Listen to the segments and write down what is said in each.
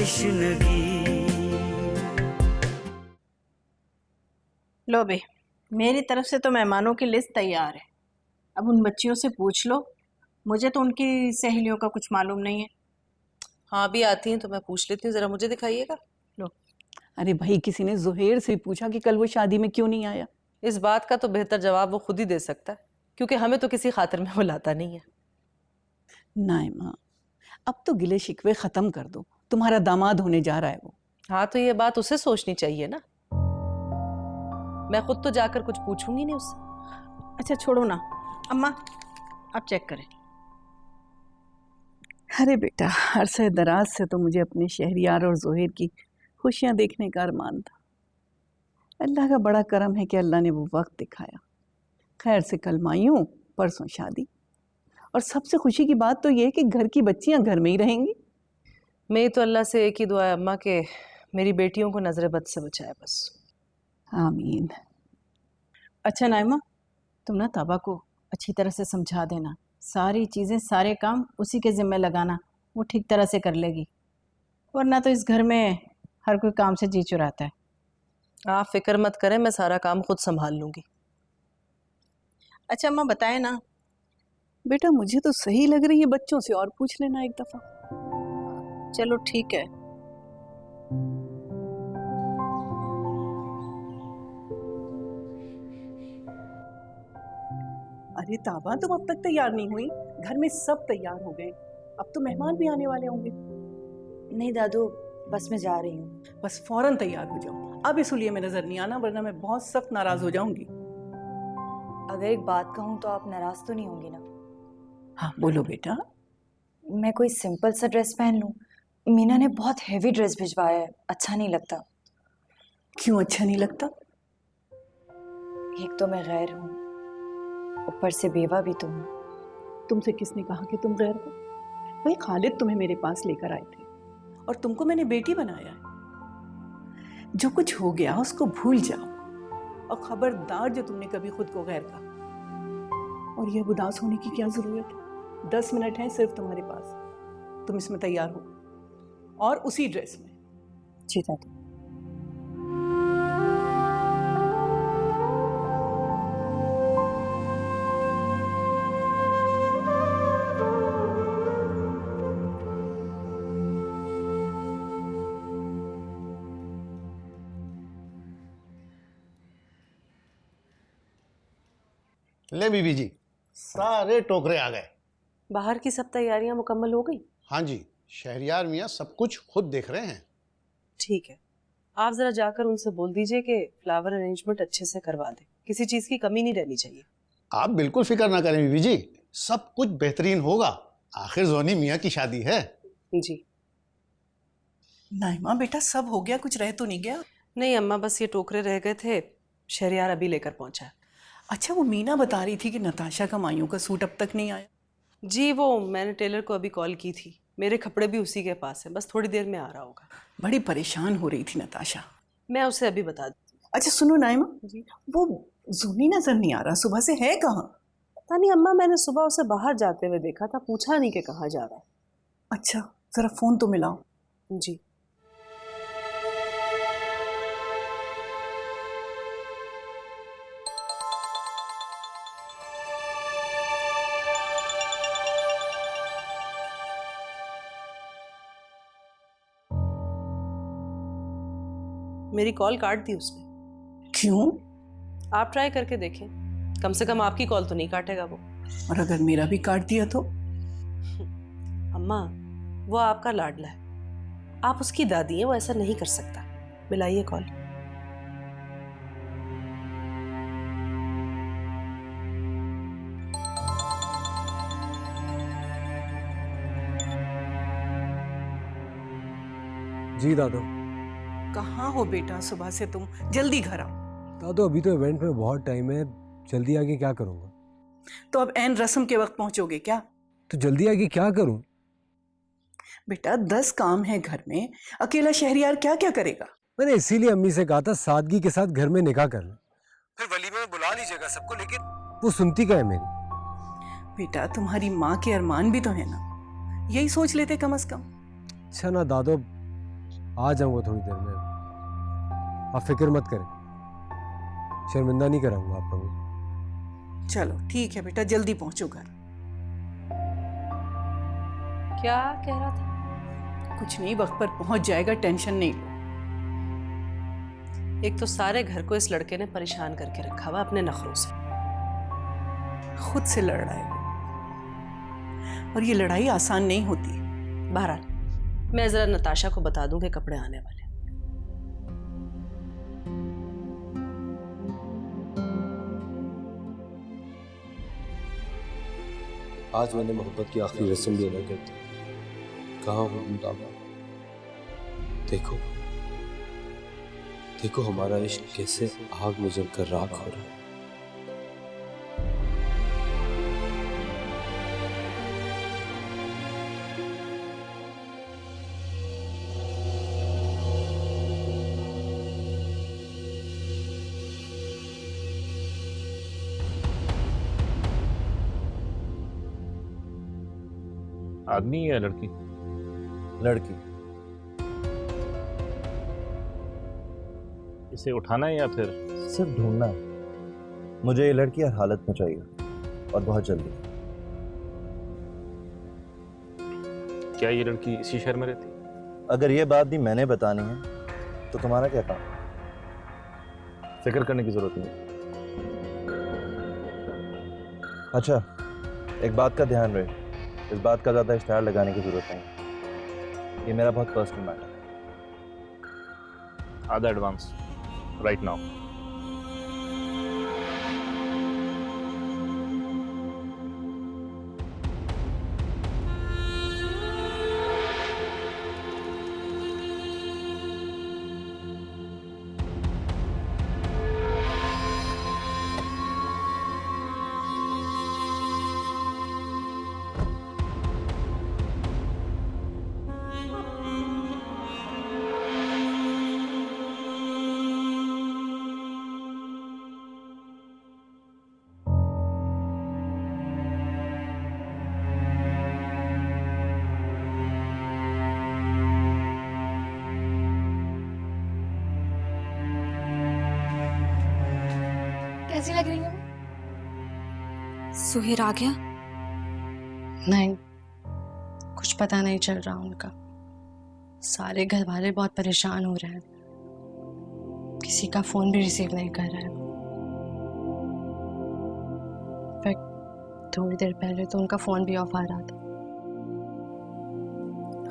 तश्नगी। लो बे, मेरी तरफ से तो मेहमानों की लिस्ट तैयार है। अब उन बच्चियों से पूछ लो, मुझे तो उनकी सहेलियों का कुछ मालूम नहीं है। हाँ भी आती हैं तो मैं पूछ लेती हूँ, जरा मुझे दिखाइएगा। लो। अरे भाई, किसी ने जुहेर से पूछा कि कल वो शादी में क्यों नहीं आया? इस बात का तो बेहतर जवाब वो खुद ही दे सकता है, क्योंकि हमें तो किसी खातिर में बुलाता नहीं है। नाइमा, अब तो गिले शिकवे खत्म कर दो, तुम्हारा दामाद होने जा रहा है वो। हाँ तो ये बात उसे सोचनी चाहिए ना, मैं खुद तो जाकर कुछ पूछूंगी नहीं उससे। अच्छा छोड़ो ना, अम्मा आप चेक करें। अरे बेटा, अरसे दराज से तो मुझे अपने शहरियार और जोहेर की खुशियां देखने का अरमान था। अल्लाह का बड़ा करम है कि अल्लाह ने वो वक्त दिखाया। खैर से कल मायूं, परसों शादी, और सबसे खुशी की बात तो ये है कि घर की बच्चियां घर में ही रहेंगी। मेरी तो अल्लाह से एक ही दुआ है अम्मा के मेरी बेटियों को नजर बद से बचाए बस। आमीन। अच्छा नाइमा, तुम ना ताबा को अच्छी तरह से समझा देना, सारी चीज़ें सारे काम उसी के ज़िम्मे लगाना, वो ठीक तरह से कर लेगी। वरना तो इस घर में हर कोई काम से जी चुराता है। आप फिक्र मत करें, मैं सारा काम खुद संभाल लूंगी। अच्छा अम्मा बताए ना। बेटा मुझे तो सही लग रही है, बच्चों से और पूछ लेना एक दफ़ा। चलो ठीक है। अरे ताबा, तुम अब तक तैयार नहीं हुई? घर में सब तैयार हो गए, अब तो मेहमान भी आने वाले होंगे। नहीं दादू, बस मैं जा रही हूँ। बस फौरन तैयार हो जाओ, अब इस हुलिये में नजर नहीं आना, वरना मैं बहुत सख्त नाराज हो जाऊंगी। अगर एक बात कहूँ तो आप नाराज तो नहीं होंगी ना? हाँ बोलो बेटा। मैं कोई सिंपल सा ड्रेस पहन लूँ? मीना ने बहुत हेवी ड्रेस भिजवाया है, अच्छा नहीं लगता। क्यों अच्छा नहीं लगता? एक तो मैं गैर हूँ, ऊपर से बेवा भी तो हूँ। तुमसे किसने कहा कि तुम गैर हो? भाई खालिद तुम्हें मेरे पास लेकर आए थे और तुमको मैंने बेटी बनाया है। जो कुछ हो गया उसको भूल जाओ, और खबरदार जो तुमने कभी खुद को गैर कहा। और ये उदास होने की क्या जरूरत है? 10 मिनट है सिर्फ तुम्हारे पास, तुम इसमें तैयार हो और उसी ड्रेस में। जी दादू। ले बीबी जी, सारे टोकरे आ गए। बाहर की सब तैयारियां मुकम्मल हो गई? हाँ जी, शहरियार मियाँ सब कुछ खुद देख रहे हैं। ठीक है, आप जरा जाकर उनसे बोल दीजिए कि फ्लावर अरेंजमेंट अच्छे से करवा दें, किसी चीज की कमी नहीं रहनी चाहिए। आप बिल्कुल फिक्र ना करें बीबी जी, सब कुछ बेहतरीन होगा, आखिर जोनी मियाँ की शादी है। जी नाइमा बेटा, सब हो गया, कुछ रह तो नहीं गया? नहीं अम्मा, बस ये टोकरे रह गए थे, शहरियार अभी लेकर पहुंचा है। अच्छा, वो मीना बता रही थी कि नताशा का मायूं का सूट अब तक नहीं आया। जी वो मैंने टेलर को अभी कॉल की थी, मेरे कपड़े भी उसी के पास हैं, बस थोड़ी देर में आ रहा होगा। बड़ी परेशान हो रही थी नताशा। मैं उसे अभी बता दूँ। अच्छा सुनो नाइमा जी, वो जूनी नजर नहीं आ रहा, सुबह से है कहाँ? पता नहीं अम्मा, मैंने सुबह उसे बाहर जाते हुए देखा था, पूछा नहीं कि कहाँ जा रहा है। अच्छा जरा फोन तो मिलाओ। जी मेरी कॉल काट दी उसने। क्यों? आप ट्राई करके देखें, कम से कम आपकी कॉल तो नहीं काटेगा वो। और अगर मेरा भी काट दिया तो? अम्मा वो आपका लाडला है, आप उसकी दादी हैं, वो ऐसा नहीं कर सकता। मिलाइए कॉल। जी दादू। कहाँ हो बेटा सुबह से तुम? जल्दी घर आओ। दादू अभी तो इवेंट में बहुत टाइम है, जल्दी आके क्या करूँगा? तो अब एन रस्म के वक्त पहुंचोगे क्या? तो जल्दी आके क्या करूँ? बेटा 10 काम है घर में, अकेला शहरियार क्या क्या करेगा? मैंने इसीलिए अम्मी से कहा था सादगी के साथ घर में निकाह कर लो, फिर वलीमे में बुला लीजिएगा सबको, लेकिन वो सुनती क्या है मेरी? बेटा तुम्हारी माँ के अरमान भी तो है ना, यही सोच लेते कम से कम। अच्छा ना दादू, आ जाऊंगा थोड़ी देर में। आप फिक्र मत करें, शर्मिंदा नहीं कराऊंगा आपको मैं। चलो ठीक है बेटा, जल्दी पहुंचो घर। क्या कह रहा था? कुछ नहीं, वक्त पर पहुंच जाएगा, टेंशन नहीं लो। एक तो सारे घर को इस लड़के ने परेशान करके रखा हुआ अपने नखरों से। खुद से लड़ रहा है वो, और ये लड़ाई आसान नहीं होती। बहरहाल मैं जरा नताशा को बता दूं कि कपड़े आने वाले। आज मैंने मोहब्बत की आखिरी रस्म भी अदा कर दी। कहाँ हूँ मुताबा? देखो देखो हमारा इश्क कैसे आग में जलकर राख हो रहा है। आदमी या लड़की? लड़की। इसे उठाना है या फिर? सिर्फ ढूंढना है। मुझे ये लड़की हर हालत में चाहिए और बहुत जल्दी। क्या ये लड़की इसी शहर में रहती? अगर ये बात भी मैंने बतानी है तो तुम्हारा क्या काम? फिक्र करने की जरूरत नहीं। अच्छा, एक बात का ध्यान रहे, इस बात का ज्यादा इश्तिहार लगाने की जरूरत नहीं। ये मेरा बहुत पर्सनल मैटर है। आधा एडवांस राइट नाउ। कैसी लग रही हूँ? सुहेर आ गया? नहीं, कुछ पता नहीं चल रहा उनका। सारे घर वाले बहुत परेशान हो रहे हैं, किसी का फोन भी रिसीव नहीं कर रहा है। थोड़ी देर पहले तो उनका फोन भी ऑफ आ रहा था।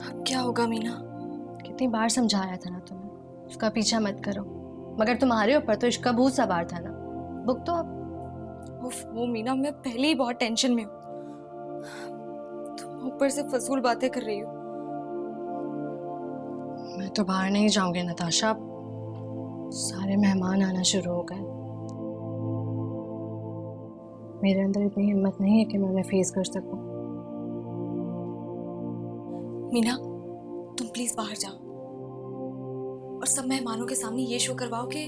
अब क्या होगा मीना? कितनी बार समझाया था ना तुम्हें, उसका पीछा मत करो, मगर तुम्हारे ऊपर तो इश्क का भूत सवार था ना। बुक तो अब वो मीना, मैं पहले ही बहुत टेंशन में हूँ, तुम ऊपर से फजूल बातें कर रही हो। मैं तो बाहर नहीं जाऊंगी नताशा, सारे मेहमान आना शुरू हो गए। मेरे अंदर इतनी हिम्मत नहीं है कि मैं उन्हें फेस कर सकूं। मीना, तुम प्लीज बाहर जाओ और सब मेहमानों के सामने ये शो करवाओ कि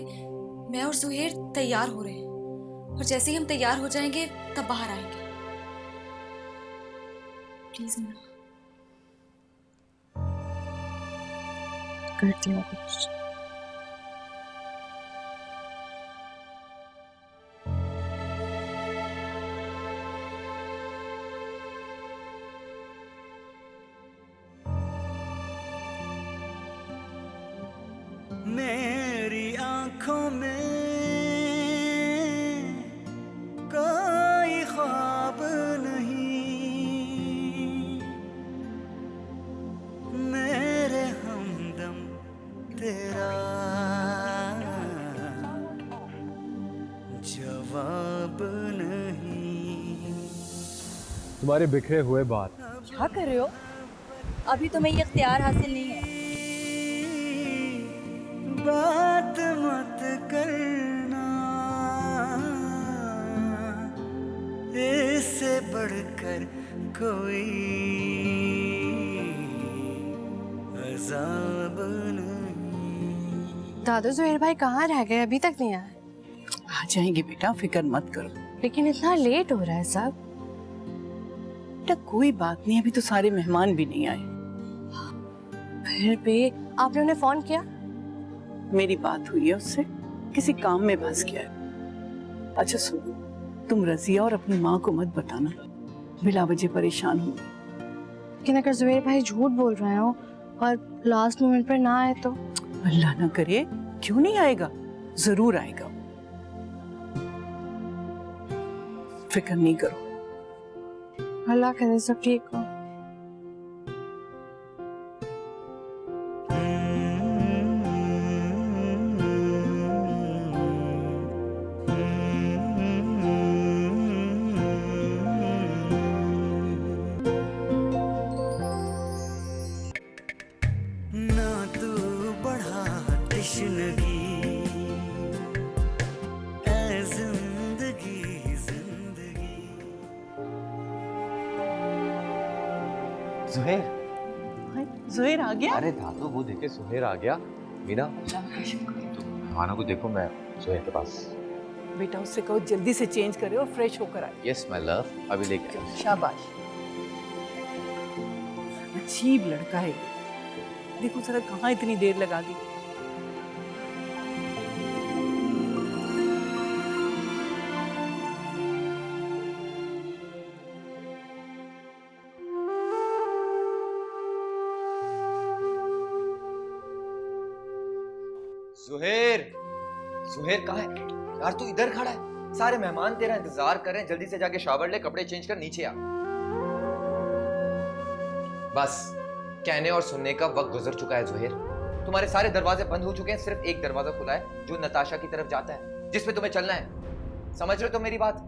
मैं और सुहेर तैयार हो रहे हैं, और जैसे ही हम तैयार हो जाएंगे तब बाहर आएंगे। प्लीज मीना। करती हूँ कुछ। मेरी आंखों में कोई ख्वाब नहीं, मेरे हमदम तेरा जवाब नहीं। तुम्हारे बिखरे हुए बाल। क्या कर रहे हो? अभी तुम्हें ये इख्तियार हासिल नहीं है। बात मत करना, इससे बढ़कर कोई अज़ाब नहीं। दादा सुहेर भाई कहाँ रह गए? अभी तक नहीं आए। आ जाएंगे बेटा, फिक्र मत करो। लेकिन इतना लेट हो रहा है सब। बेटा कोई बात नहीं, अभी तो सारे मेहमान भी नहीं आए। सुहेल बे, आपने उन्हें फोन किया? मेरी बात हुई है उससे, किसी काम में फंस गया है। अच्छा सुनो, तुम रजिया और अपनी माँ को मत बताना, बिला वजह परेशान हूँ। लेकिन अगर जुबेर भाई झूठ बोल रहे हो और लास्ट मोमेंट पर ना आए तो? अल्लाह ना करे, क्यों नहीं आएगा, जरूर आएगा। फिक्र नहीं करो। अल्लाह करे सब ठीक हो। ना तू बढ़ा तश्नगी, ऐ जिंदगी जिंदगी। सुहेर, जुहैर आ गया? अरे दादू वो देखे सुहेर आ गया। मीना तुम मेहमानों को देखो, मैं सुहेर के पास। बेटा उससे कहो जल्दी से चेंज करे और फ्रेश होकर आए। यस माय लव, अभी लेके आया। शाबाश, अजीब लड़का है। देखो जरा कहाँ इतनी देर लगा दी। सुहेर, सुहेर कहाँ है यार? तू इधर खड़ा है, सारे मेहमान तेरा इंतजार कर रहे हैं। जल्दी से जाके शावर ले, कपड़े चेंज कर, नीचे आ। बस कहने और सुनने का वक्त गुजर चुका है सुहेर। तुम्हारे सारे दरवाजे बंद हो चुके हैं, सिर्फ एक दरवाजा खुला है जो नताशा की तरफ जाता है, जिसपे तुम्हें चलना है। समझ रहे हो तो मेरी बात?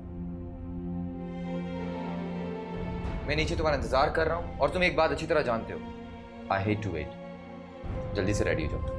मैं नीचे तुम्हारा इंतजार कर रहा हूं और तुम एक बात अच्छी तरह जानते हो, आई हेट टू वेट। जल्दी से रेडी हो जाओ।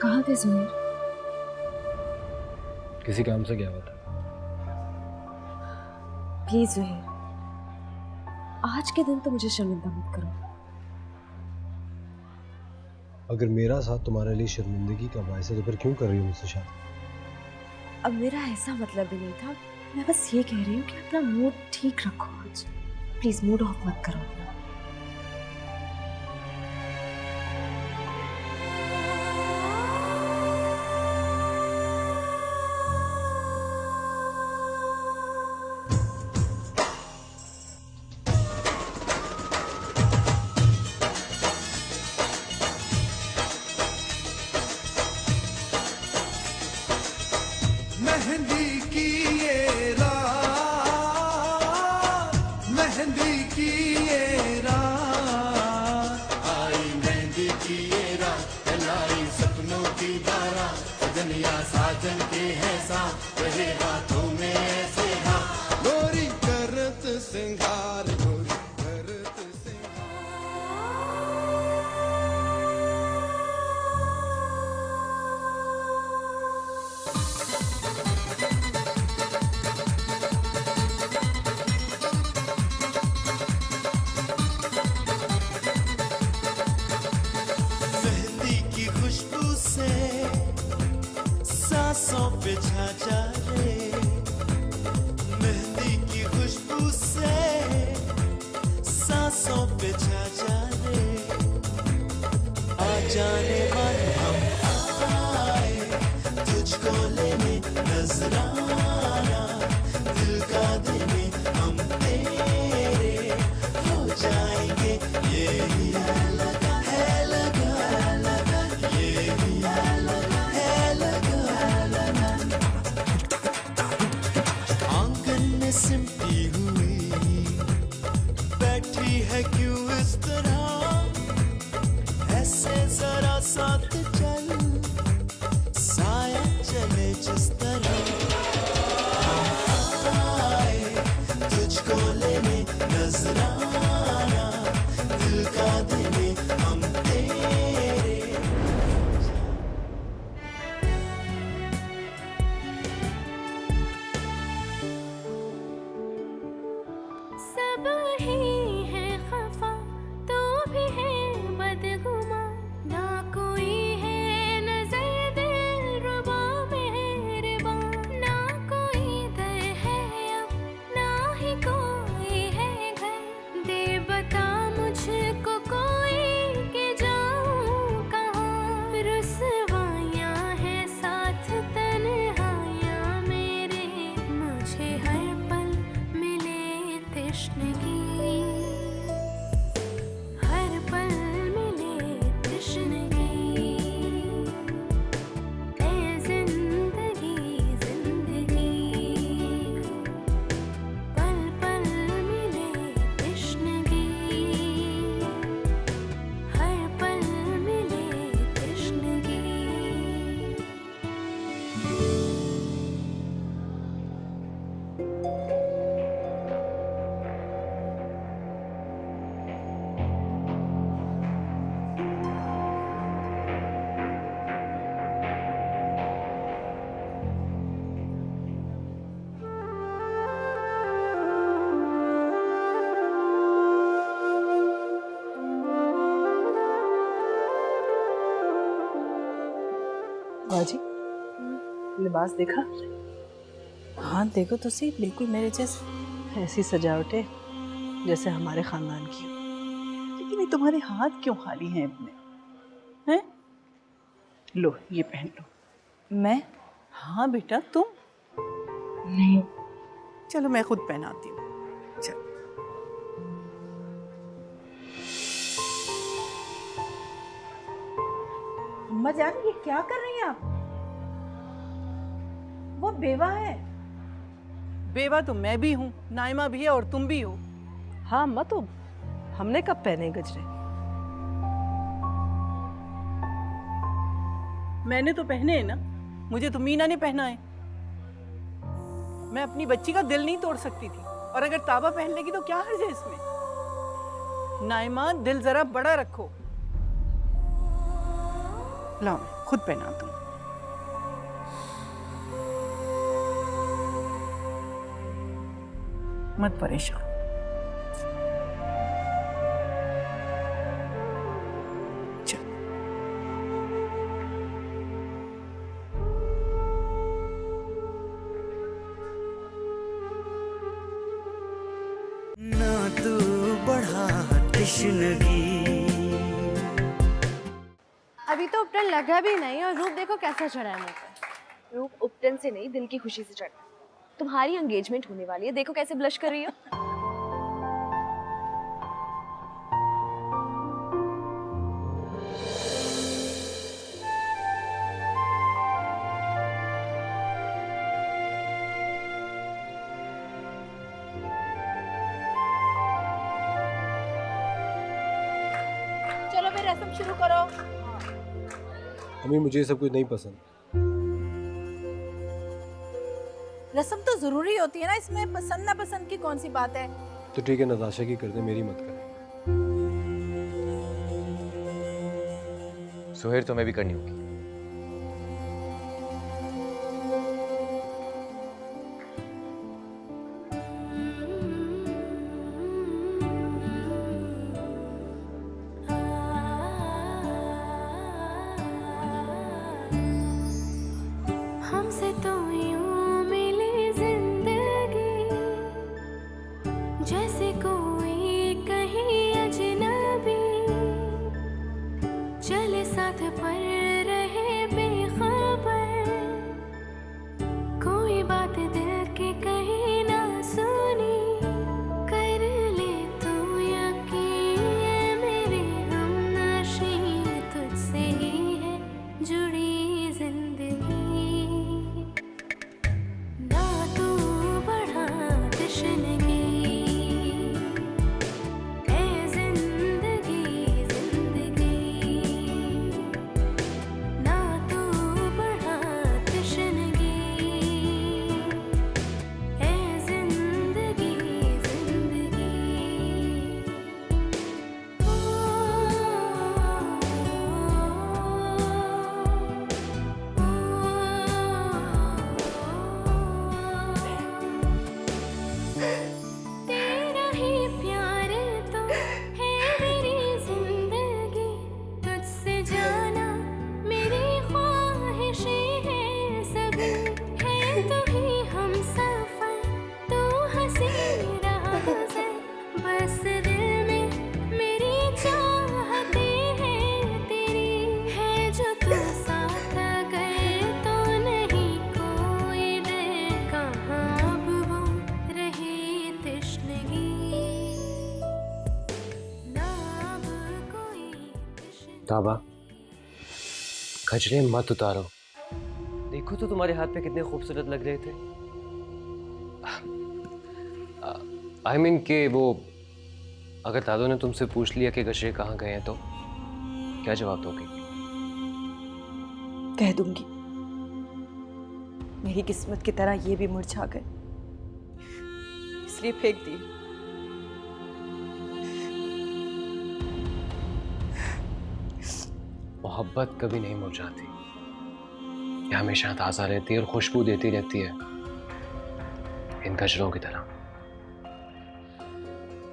कहाँ थे सुहेर? किसी काम से गया हुआ था। प्लीज सुहेर, आज के दिन तो मुझे शर्मिंदा मत करो। अगर मेरा साथ तुम्हारे लिए शर्मिंदगी का बायस है तो फिर क्यों कर रही हो मुझसे शादी? अब मेरा ऐसा मतलब भी नहीं था, मैं बस ये कह रही हूँ कि अपना मूड ठीक रखो आज। प्लीज मूड ऑफ मत करो अपना। मेहंदी की ये रात, मेहंदी की ये सांसों पे छा जा रे, मेहंदी की खुशबू से सांसों पे छा जा रे, आ जाने मन हम आए तुझको लेने नजराना, दिल का देने हम तेरे हो जाएंगे, यही है लगा यही है लगा आंगन में सिमटी हुई बैठी है क्यों इस तरह, ऐसे जरा साथ चल साया चले जिस तरह, हम आए तुझको लेने नजराना, दिल का देने हम तेरे। सब ही है खफा तो भी है बदगुमा, ना कोई है नजर दिलरुबा मेहरबा, ना कोई दर है अब ना ही कोई है घर, दे बता मुझको कोई कि जाऊं कहाँ, रुसवाइयाँ है साथ तन्हाइयाँ मेरे, मुझे हर पल मिले तृष्णगी, हर पल मिले तृष्णगी, ऐ जिंदगी जिंदगी, पल पल मिले तृष्णगी, हर पल मिले तृष्णगी। बाजी लिबास देखा? हाँ देखो तो सही, बिल्कुल मेरे जैसे, ऐसी सजावटें जैसे हमारे खानदान की हो। लेकिन ये तुम्हारे हाथ क्यों खाली हैं अपने? हैं? लो ये पहन लो। मैं? हाँ बेटा तुम। नहीं। चलो मैं खुद पहनाती हूँ। चलो। अम्मा जान ये क्या कर रही हैं आप? वो बेवा है। बेवा तो मैं भी हूँ, नाइमा भी है और तुम भी हो। हाँ अम्मा, तो हमने कब पहने गजरे? मैंने तो पहने हैं ना, मुझे तो मीना ने पहना है। मैं अपनी बच्ची का दिल नहीं तोड़ सकती थी, और अगर ताबा पहन लेगी तो क्या हर्ज है इसमें? नाइमा दिल जरा बड़ा रखो। लाओ मैं खुद पहनाता हूँ। मत परेशान। चल। ना तू बढ़ा तश्नगी। अभी तो उपटन लगा भी नहीं और रूप देखो कैसा चढ़ा है मुझ पे। रूप उपटन से नहीं, दिल की खुशी से चढ़ा। तुम्हारी एंगेजमेंट होने वाली है, देखो कैसे ब्लश कर रही हो। चलो फिर रस्म शुरू करो। अम्मी मुझे ये सब कुछ नहीं पसंद। रस्म तो जरूरी होती है ना, इसमें पसंद ना पसंद की कौन सी बात है? तो ठीक है, नताशा की कर दे, मेरी मत कर। सुहेर तुम्हें भी करनी होगी। हमसे ताबा, कचरे मत उतारो। देखो तो तुम्हारे हाथ पे कितने खूबसूरत लग रहे थे। आई मीन कि वो अगर दादू ने तुमसे पूछ लिया कि गजरे कहाँ गए हैं तो क्या जवाब दोगे? कह दूंगी, मेरी किस्मत की तरह ये भी मुरझा गए, इसलिए फेंक दिए। मोहब्बत कभी नहीं मुरझाती, ये हमेशा ताज़ा रहती है और खुशबू देती रहती है, इन गजरों की तरह।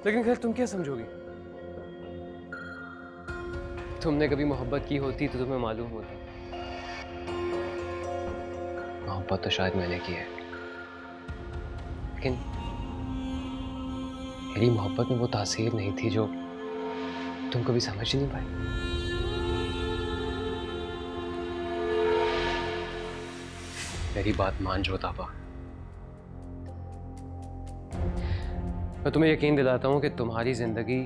लेकिन खैर, तुम क्या समझोगी? तुमने कभी मोहब्बत की होती तो तुम्हें मालूम होती। मोहब्बत तो शायद मैंने की है, लेकिन मेरी मोहब्बत में वो तासीर नहीं थी जो तुम कभी समझ ही नहीं पाए। मेरी बात मान जो ताबा, मैं तुम्हें यकीन दिलाता हूं कि तुम्हारी जिंदगी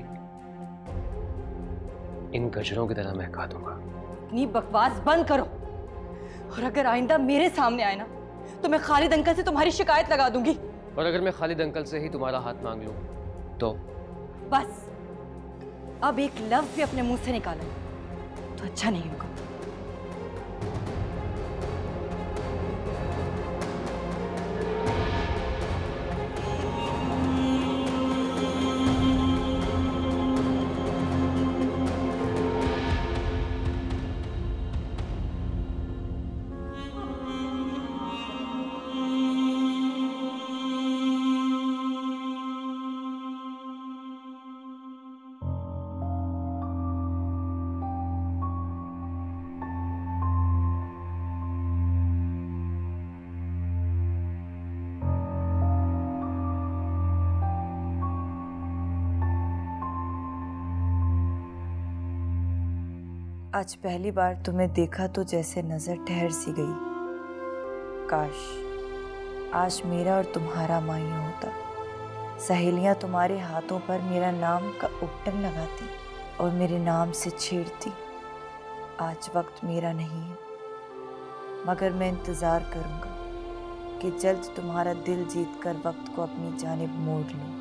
इन गजरों की तरह महका दूंगा। अपनी बकवास बंद करो, और अगर आइंदा मेरे सामने आए ना तो मैं खालिद अंकल से तुम्हारी शिकायत लगा दूंगी। और अगर मैं खालिद अंकल से ही तुम्हारा हाथ मांग लूं तो? बस अब एक लफ्ज भी अपने मुंह से निकालो तो अच्छा नहीं होगा। आज पहली बार तुम्हें देखा तो जैसे नजर ठहर सी गई। काश आज मेरा और तुम्हारा मायने होता। सहेलियां तुम्हारे हाथों पर मेरा नाम का उपटन लगाती और मेरे नाम से छेड़ती। आज वक्त मेरा नहीं है, मगर मैं इंतज़ार करूंगा कि जल्द तुम्हारा दिल जीत कर वक्त को अपनी जानिब मोड़ लूं।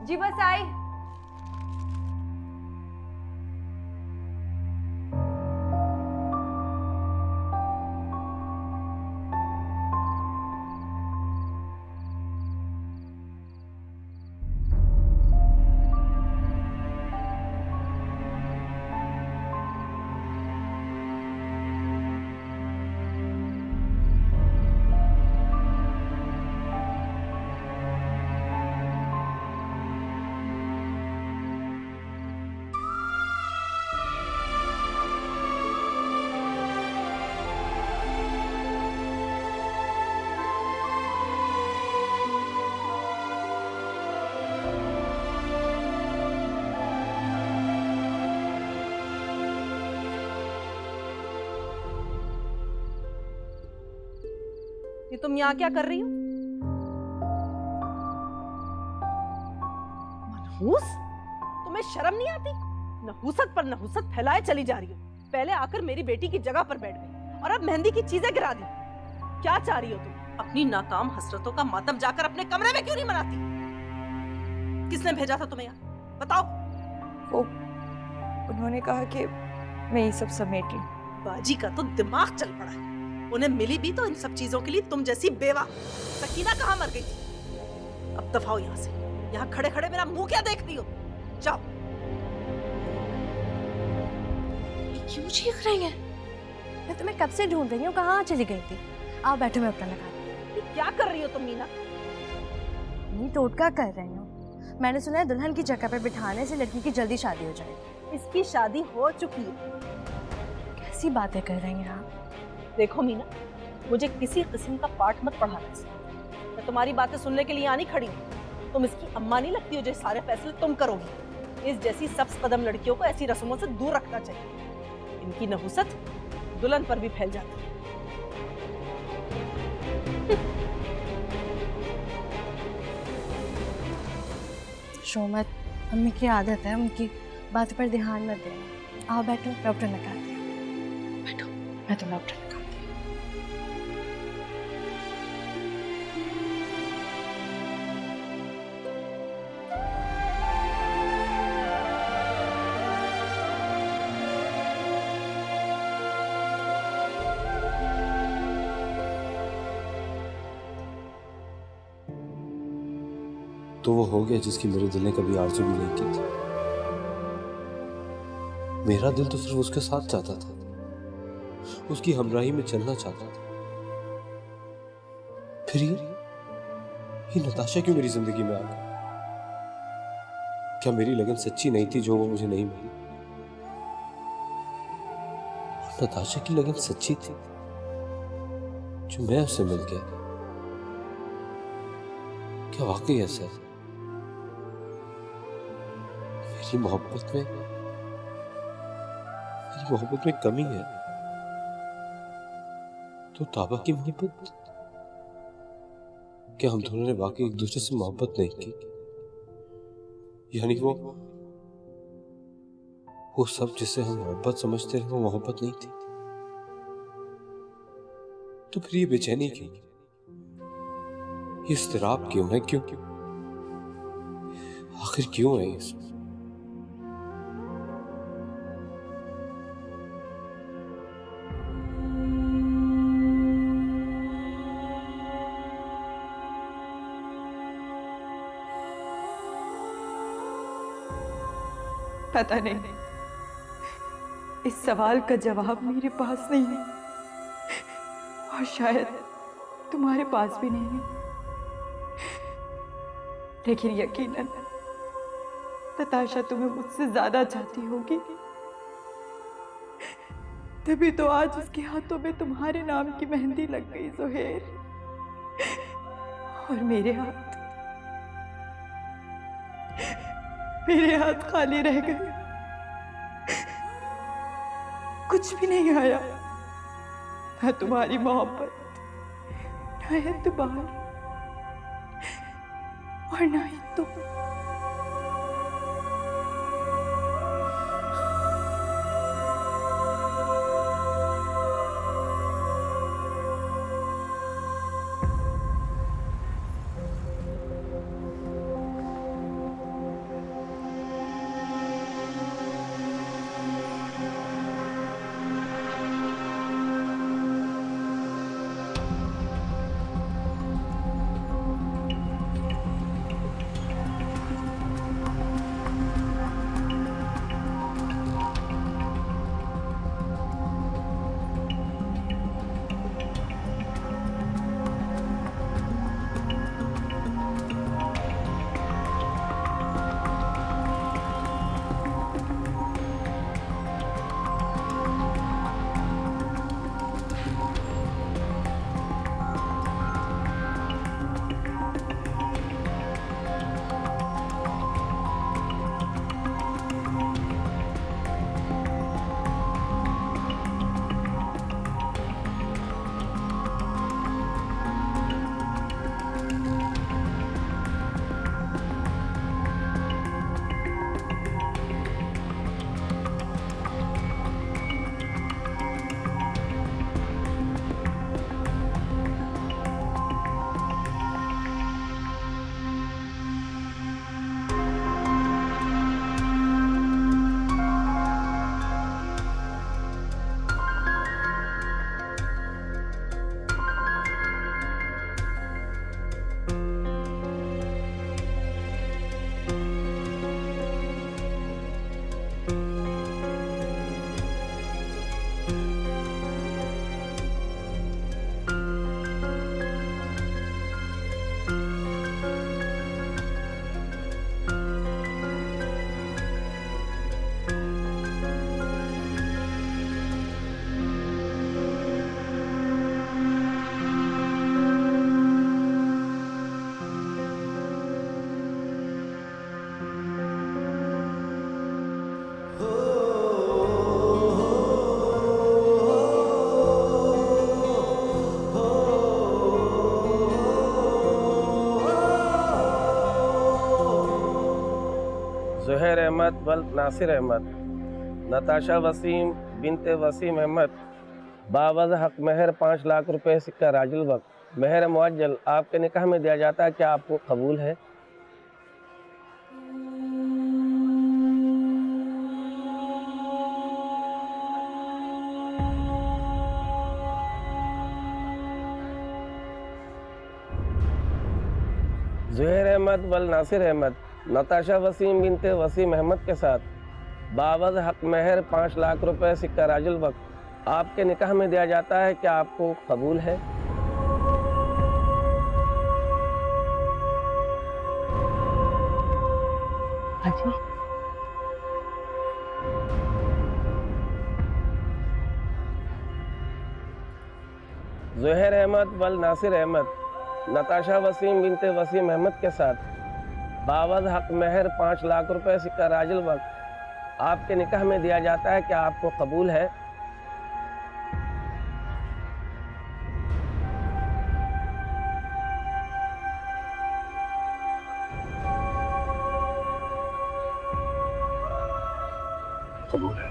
जी बस आई। ये तुम यहाँ क्या कर रही हो? मनहूस, तुम्हें शर्म नहीं आती? नहूसत पर नहूसत फैलाए चली जा रही हो। पहले आकर मेरी बेटी की जगह पर बैठ गई और अब मेहंदी की चीजें गिरा दी। क्या चाह रही हो तुम? अपनी नाकाम हसरतों का मातम जाकर अपने कमरे में क्यों नहीं मनाती? किसने भेजा था तुम्हें यहाँ? बताओ। वो उन्होंने कहा कि मैं ये सब समेट लूं। बाजी का तो दिमाग चल पड़ा है। उन्हें मिली भी तो इन सब चीजों के लिए तुम जैसी बेवा। सकीना कहाँ मर गई थी? अब दफाओ यहाँ से। यहाँ खड़े खड़े मेरा मुंह क्या देखती हो? जाओ। क्यों चीख रही हैं? मैं तुम्हें कब से ढूंढ रही हूँ, कहाँ चली गई थी? आओ बैठो, मैं अपना लगा। ये क्या कर रही हो तुम मीना? नहीं, टोटका कर रही हूँ। मैंने सुना है दुल्हन की जगह पर बिठाने से लड़की की जल्दी शादी हो जाएगी। इसकी शादी हो चुकी है। कैसी बातें कर रही हैं आप? देखो मीना, मुझे किसी किस्म का पाठ मत पढ़ाना चाहिए। मैं तुम्हारी बातें सुनने के लिए यहाँ नहीं खड़ी हूँ। तुम इसकी अम्मा नहीं लगती हो जो सारे फैसले तुम करोगी। इस जैसी सब्ज कदम लड़कियों को ऐसी रस्मों से दूर रखना चाहिए। इनकी नहुसत दुल्हन पर भी फैल जाती है। शोमत, अम्मी की आदत है, उनकी बातों पर ध्यान मत देना। आओ बैठो, डॉक्टर लगाते हैं। बैठो, मैं तो डॉक्टर लगाती हूँ। तो वो हो गया जिसकी मेरे दिल ने कभी आरज़ू भी नहीं की थी। मेरा दिल तो सिर्फ उसके साथ चाहता था, उसकी हमराही में चलना चाहता था। फिर ये नताशा क्यों मेरी जिंदगी में आ गई? क्या मेरी लगन सच्ची नहीं थी जो वो मुझे नहीं मिली? और नताशा की लगन सच्ची थी जो मैं उससे मिल गया? क्या वाकई ऐसा है? मेरी मोहब्बत में कमी है तो ताबा की मोहब्बत? क्या हम दोनों ने वाकई एक दूसरे से मोहब्बत नहीं की? यानी वो सब जिसे हम मोहब्बत समझते रहे वो मोहब्बत नहीं थी? तो फिर ये बेचैनी क्यों, ये इस्तिराब क्यों है? क्यों आखिर क्यों है ये सब? पता नहीं, इस सवाल का जवाब मेरे पास नहीं है और शायद तुम्हारे पास भी नहीं है। लेकिन यकीनन नताशा तुम्हें मुझसे ज्यादा चाहती होगी, तभी तो आज उसके हाथों में तुम्हारे नाम की मेहंदी लग गई जोहेर, और मेरे हाथ खाली रह गए। कुछ भी नहीं आया, ना तुम्हारी मोहब्बत, ना एतबार, और ना ही तुम। अहमद वल नासिर अहमद, नताशा वसीम बिनते वसीम अहमद, बावज हक महर 5 लाख रुपए सिक्का राजुल वक्त, महर मुअज्जल आपके निकाह में दिया जाता है, क्या आपको कबूल है? ज़ुहैर अहमद वल नासिर अहमद, नताशा वसीम बिनते वसीम अहमद के साथ बावज हक महर 5 लाख रुपए सिक्का राजुल वक्त आपके निकाह में दिया जाता है, क्या आपको कबूल है? हाजी ज़ुहैर अहमद वल नासिर अहमद, नताशा वसीम बिनते वसीम अहमद के साथ बावज हक महर 5 लाख रुपए सिक्का राजुल वक्त आपके निकाह में दिया जाता है, क्या आपको कबूल है? कबूल है।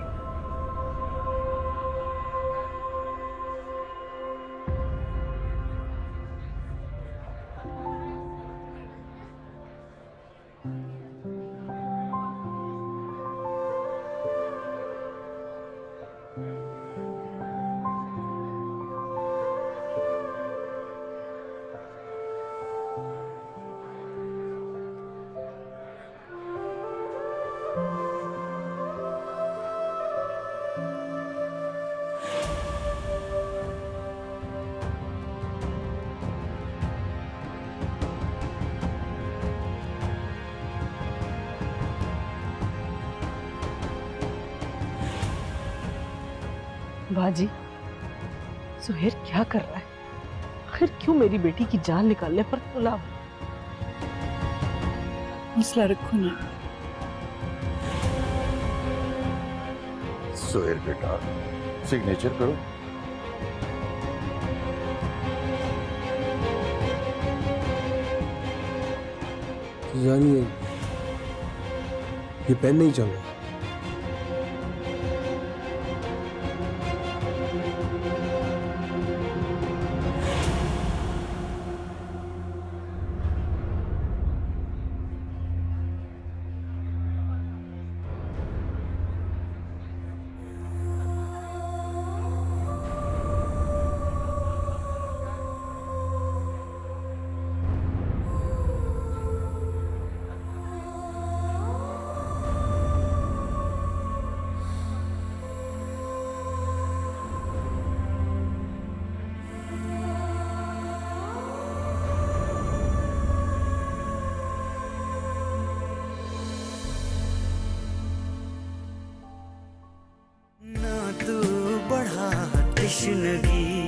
बाजी, सुहेर क्या कर रहा है? आखिर क्यों मेरी बेटी की जान निकालने पर तुला? हौसला रखो ना। सोहेल बेटा, सिग्नेचर करो। जानिए ये पेन नहीं चल रहा। ना तू बढ़ा तश्नगी